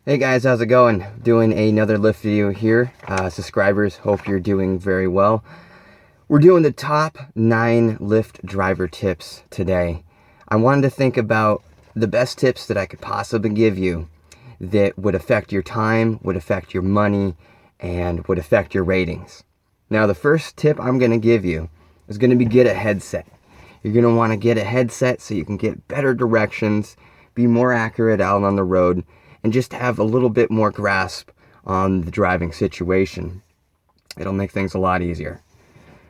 Hey guys, how's it going? Doing another Lyft video here. Subscribers, hope you're doing very well. We're doing the top 9 Lyft driver tips today. I wanted to think about the best tips that I could possibly give you that would affect your time, would affect your money, and would affect your ratings. Now, the first tip I'm going to give you is going to be get a headset. You're going to want to get a headset so you can get better directions, be more accurate out on the road, and just have a little bit more grasp on the driving situation. It'll make things a lot easier.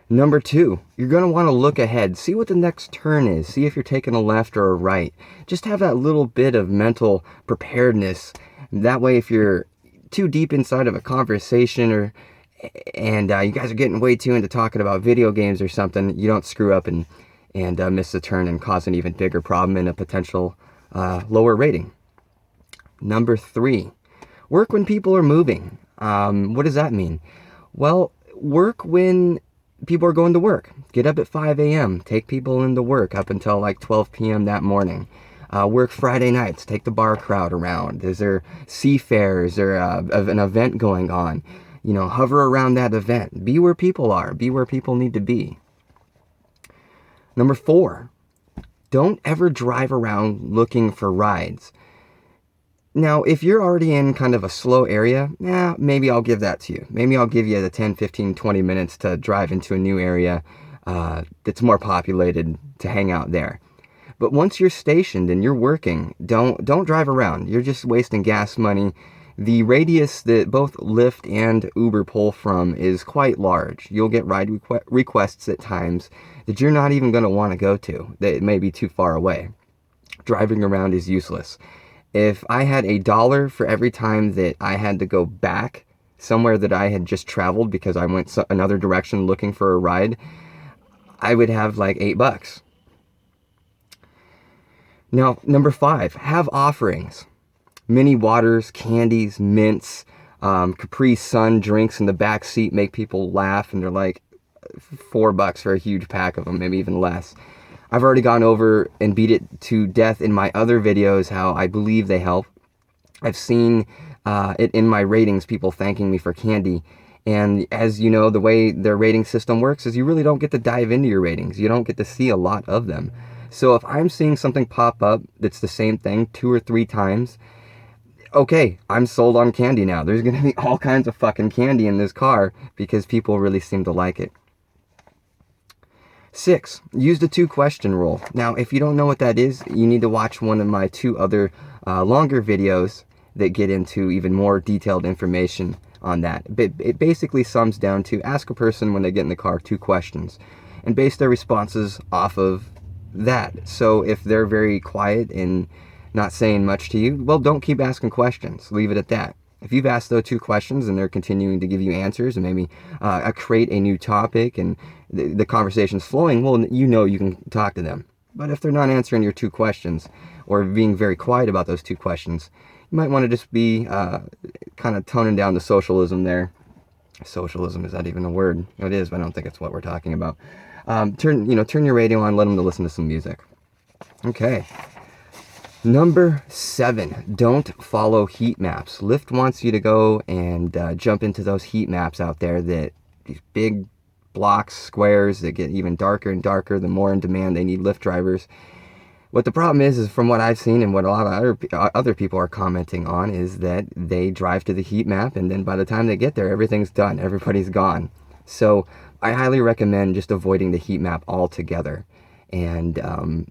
Number 2, you're going to want to look ahead. See what the next turn is. See if you're taking a left or a right. Just have that little bit of mental preparedness. That way, if you're too deep inside of a conversation and you guys are getting way too into talking about video games or something, you don't screw up and miss a turn and cause an even bigger problem and a potential lower rating. Number 3, work when people are moving. What does that mean? Well, work when people are going to work. Get up at 5 a.m. Take people into work up until like 12 p.m. that morning. Work Friday nights. Take the bar crowd around. Is there seafarers or an event going on? You know, hover around that event. Be where people are. Be where people need to be. Number 4, don't ever drive around looking for rides. Now, if you're already in kind of a slow area, maybe I'll give that to you. Maybe I'll give you the 10, 15, 20 minutes to drive into a new area that's more populated to hang out there. But once you're stationed and you're working, don't drive around. You're just wasting gas money. The radius that both Lyft and Uber pull from is quite large. You'll get ride requests at times that you're not even going to want to go to. That may be too far away. Driving around is useless. If I had $1 for every time that I had to go back somewhere that I had just traveled because I went another direction looking for a ride, I would have like $8. Now, number 5, have offerings. Mini waters, candies, mints, Capri Sun drinks in the back seat make people laugh, and they're like $4 for a huge pack of them, maybe even less. I've already gone over and beat it to death in my other videos how I believe they help. I've seen it in my ratings, people thanking me for candy. And as you know, the way their rating system works is you really don't get to dive into your ratings. You don't get to see a lot of them. So if I'm seeing something pop up that's the same thing 2 or 3 times, okay, I'm sold on candy now. There's going to be all kinds of fucking candy in this car because people really seem to like it. 6, use the 2-question rule. Now, if you don't know what that is, you need to watch one of my 2 other longer videos that get into even more detailed information on that. But it basically sums down to ask a person when they get in the car 2 questions and base their responses off of that. So if they're very quiet and not saying much to you, well, don't keep asking questions. Leave it at that. If you've asked those 2 questions and they're continuing to give you answers and maybe create a new topic and the conversation's flowing, well, you know you can talk to them. But if they're not answering your 2 questions or being very quiet about those 2 questions, you might want to just be kind of toning down the socialism there. Socialism, is that even a word? It is, but I don't think it's what we're talking about. Turn your radio on, let them listen to some music. Okay. Number 7, don't follow heat maps. Lyft wants you to go and jump into those heat maps out there, that these big blocks, squares that get even darker and darker the more in demand they need Lyft drivers. What the problem is from what I've seen and what a lot of other people are commenting on, is that they drive to the heat map and then by the time they get there, everything's done. Everybody's gone. So I highly recommend just avoiding the heat map altogether. And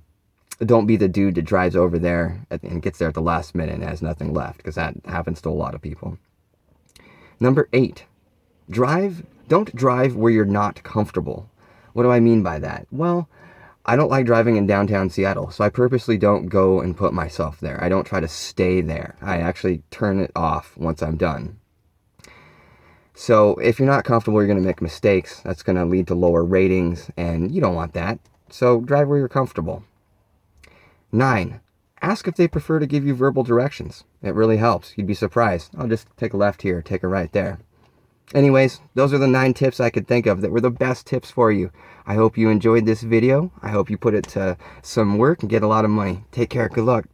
don't be the dude that drives over there and gets there at the last minute and has nothing left, because that happens to a lot of people. Number 8, don't drive where you're not comfortable. What do I mean by that? Well, I don't like driving in downtown Seattle, so I purposely don't go and put myself there. I don't try to stay there. I actually turn it off once I'm done. So if you're not comfortable, you're going to make mistakes. That's going to lead to lower ratings, and you don't want that. So drive where you're comfortable. 9, ask if they prefer to give you verbal directions. It really helps. You'd be surprised. I'll just take a left here, take a right there. Anyways, those are the 9 tips I could think of that were the best tips for you. I hope you enjoyed this video. I hope you put it to some work and get a lot of money. Take care. Good luck.